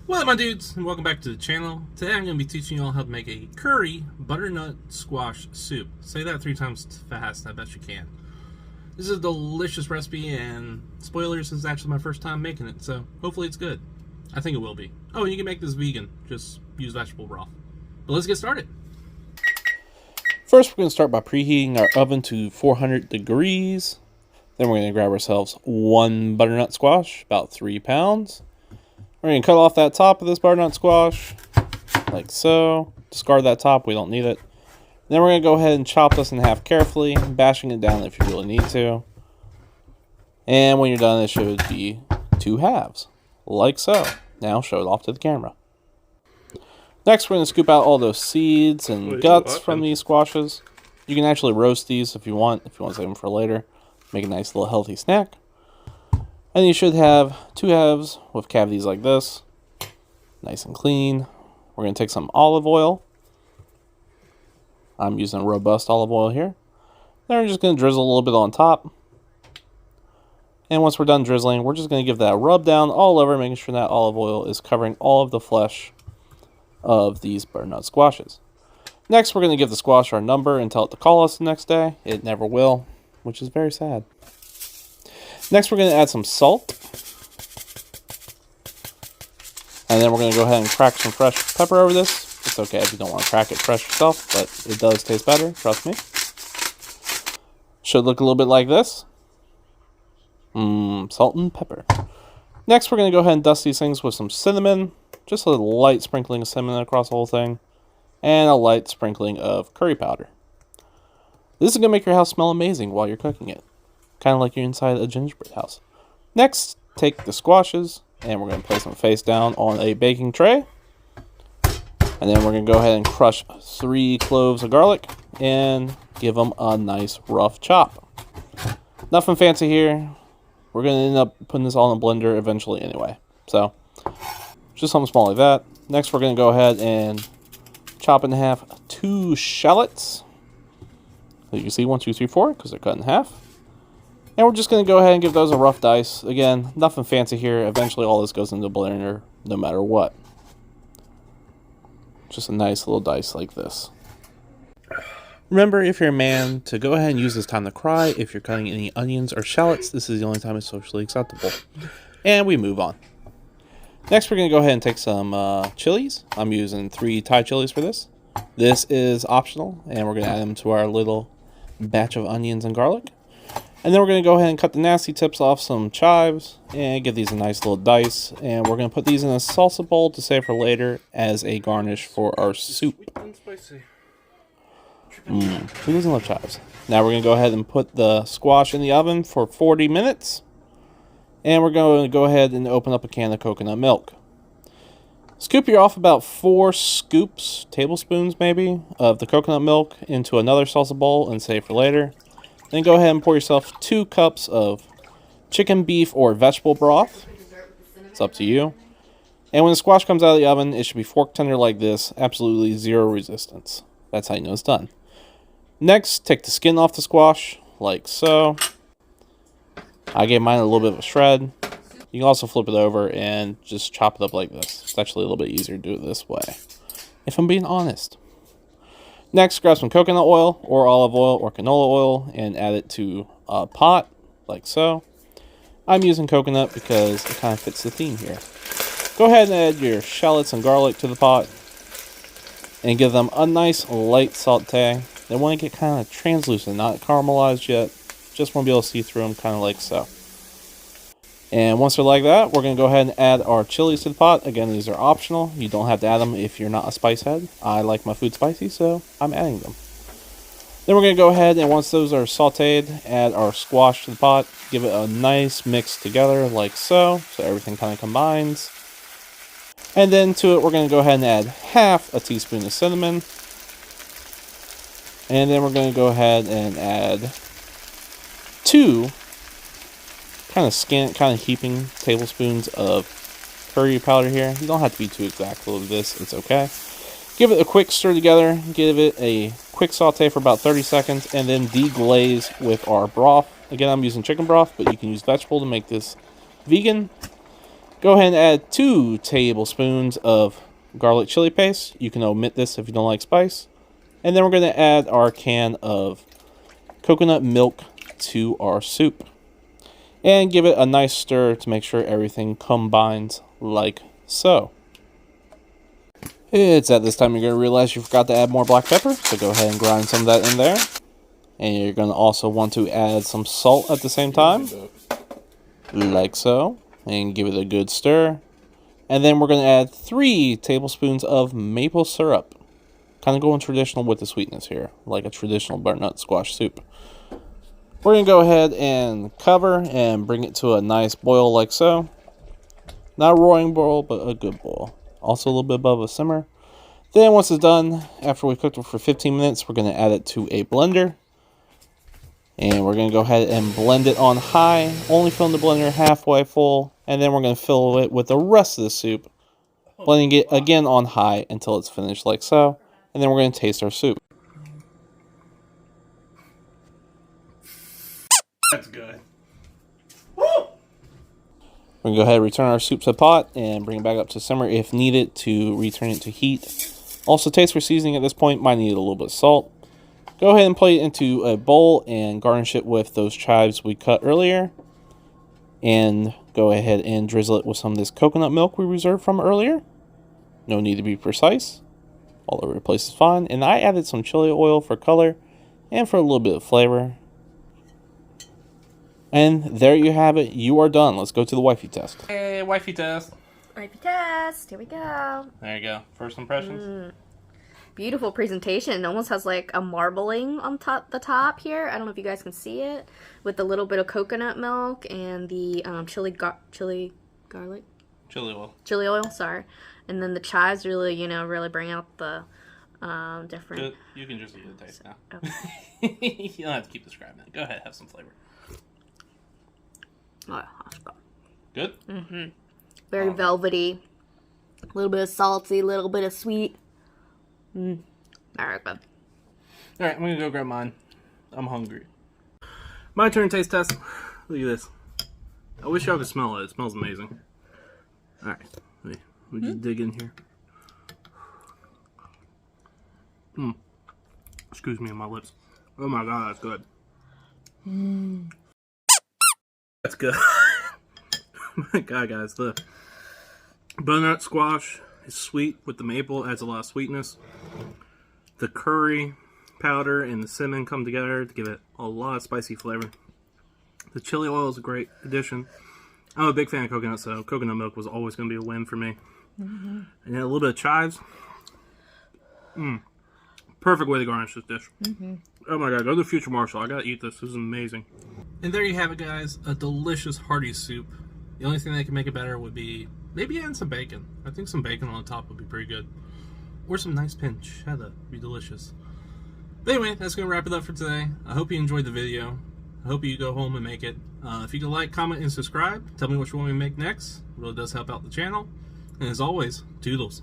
What up, my dudes, and welcome back to the channel. Today I'm going to be teaching you all how to make a curry butternut squash soup. Say that 3 times fast, I bet you can. This is a delicious recipe, and spoilers, this is actually my first time making it, so hopefully it's good. I think it will be. Oh, and you can make this vegan, just use vegetable broth. But let's get started. First, we're going to start by preheating our oven to 400 degrees. Then we're going to grab ourselves one butternut squash, about 3 pounds. We're going to cut off that top of this butternut squash, like so. Discard that top, we don't need it. Then we're going to go ahead and chop this in half carefully, bashing it down if you really need to. And when you're done, it should be 2 halves, like so. Now show it off to the camera. Next, we're going to scoop out all those seeds and guts from these squashes. You can actually roast these if you want to save them for later. Make a nice little healthy snack. And you should have 2 halves with cavities like this. Nice and clean. We're going to take some olive oil. I'm using robust olive oil here. Then we're just going to drizzle a little bit on top. And once we're done drizzling, we're just going to give that a rub down all over, making sure that olive oil is covering all of the flesh of these butternut squashes. Next, we're going to give the squash our number and tell it to call us the next day. It never will, which is very sad. Next, we're going to add some salt. And then we're going to go ahead and crack some fresh pepper over this. It's okay if you don't want to crack it fresh yourself, but it does taste better, trust me. Should look a little bit like this. Salt and pepper. Next, we're going to go ahead and dust these things with some cinnamon. Just a light sprinkling of cinnamon across the whole thing. And a light sprinkling of curry powder. This is going to make your house smell amazing while you're cooking it. Kind of like you're inside a gingerbread house. Next, take the squashes, and we're going to place them face down on a baking tray. And then we're going to go ahead and crush 3 cloves of garlic and give them a nice rough chop. Nothing fancy here. We're going to end up putting this all in a blender eventually anyway. So, just something small like that. Next, we're going to go ahead and chop in half 2 shallots. So you can see 1, 2, 3, 4 because they're cut in half. And we're just going to go ahead and give those a rough dice. Again, nothing fancy here. Eventually all this goes into the blender no matter what. Just a nice little dice like this. Remember, if you're a man, to go ahead and use this time to cry. If you're cutting any onions or shallots, this is the only time it's socially acceptable. And we move on. Next, we're going to go ahead and take some chilies. I'm using 3 Thai chilies for this. This is optional, and we're going to add them to our little batch of onions and garlic. And then we're going to go ahead and cut the nasty tips off some chives and give these a nice little dice. And we're going to put these in a salsa bowl to save for later as a garnish for our soup. Who doesn't love chives? Now we're going to go ahead and put the squash in the oven for 40 minutes. And we're going to go ahead and open up a can of coconut milk. Scoop your off about 4 scoops, tablespoons maybe, of the coconut milk into another salsa bowl and save for later. Then go ahead and pour yourself 2 cups of chicken, beef, or vegetable broth. It's up to you. And when the squash comes out of the oven, it should be fork tender like this. Absolutely 0 resistance. That's how you know it's done. Next, take the skin off the squash, like so. I gave mine a little bit of a shred. You can also flip it over and just chop it up like this. It's actually a little bit easier to do it this way, if I'm being honest. Next, grab some coconut oil or olive oil or canola oil and add it to a pot, like so. I'm using coconut because it kind of fits the theme here. Go ahead and add your shallots and garlic to the pot and give them a nice light saute. They want to get kind of translucent, not caramelized yet. Just want to be able to see through them, kind of like so. And once they're like that, we're going to go ahead and add our chilies to the pot. Again, these are optional. You don't have to add them if you're not a spice head. I like my food spicy, so I'm adding them. Then we're going to go ahead and once those are sauteed, add our squash to the pot. Give it a nice mix together like so everything kind of combines. And then to it, we're going to go ahead and add half a teaspoon of cinnamon. And then we're going to go ahead and add 2 kind of heaping tablespoons of curry powder here. You don't have to be too exact with this. It's okay. Give it a quick stir together. Give it a quick saute for about 30 seconds. And then deglaze with our broth. Again, I'm using chicken broth, but you can use vegetable to make this vegan. Go ahead and add 2 tablespoons of garlic chili paste. You can omit this if you don't like spice. And then we're going to add our can of coconut milk to our soup. And give it a nice stir to make sure everything combines like so. It's at this time you're going to realize you forgot to add more black pepper, so go ahead and grind some of that in there. And you're going to also want to add some salt at the same time, like so, and give it a good stir. And then we're going to add 3 tablespoons of maple syrup. Kind of going traditional with the sweetness here, like a traditional butternut squash soup. We're going to go ahead and cover and bring it to a nice boil like so. Not a roaring boil, but a good boil. Also a little bit above a simmer. Then once it's done, after we've cooked it for 15 minutes, we're going to add it to a blender. And we're going to go ahead and blend it on high, only filling the blender halfway full. And then we're going to fill it with the rest of the soup, blending it again on high until it's finished like so. And then we're going to taste our soup. That's good. We're going to go ahead and return our soup to the pot and bring it back up to simmer if needed to return it to heat. Also, taste for seasoning at this point. Might need a little bit of salt. Go ahead and plate it into a bowl and garnish it with those chives we cut earlier. And go ahead and drizzle it with some of this coconut milk we reserved from earlier. No need to be precise. All over the place is fine. And I added some chili oil for color and for a little bit of flavor. And there you have it. You are done. Let's go to the wifey test. Hey, wifey test. Wifey test. Here we go. There you go. First impressions. Beautiful presentation. It almost has like a marbling on the top here. I don't know if you guys can see it, with a little bit of coconut milk and the chili oil. Sorry, and then the chives really, really bring out the different. You can just eat the taste now. Okay. You don't have to keep describing it. Go ahead, have some flavor. Oh, that's good. Good? Mm-hmm. Very velvety. A little bit of salty, a little bit of sweet. Very good. Alright, I'm going to go grab mine. I'm hungry. My turn to taste test. Look at this. I wish y'all could smell it. It smells amazing. Alright, let me just dig in here. Excuse me on my lips. Oh my god, that's good. That's good. Oh my god, guys. The butternut squash is sweet with the maple. It adds a lot of sweetness. The curry powder and the cinnamon come together to give it a lot of spicy flavor. The chili oil is a great addition. I'm a big fan of coconut, so coconut milk was always going to be a win for me. And then a little bit of chives. Perfect way to garnish this dish. Oh my god, go to Future Marshall. I gotta eat this. This is amazing. And there you have it, guys. A delicious hearty soup. The only thing that can make it better would be maybe add some bacon. I think some bacon on the top would be pretty good. Or some nice pancetta would be delicious. But anyway, that's going to wrap it up for today. I hope you enjoyed the video. I hope you go home and make it. If you could like, comment, and subscribe. Tell me what you want me to make next. It really does help out the channel. And as always, toodles.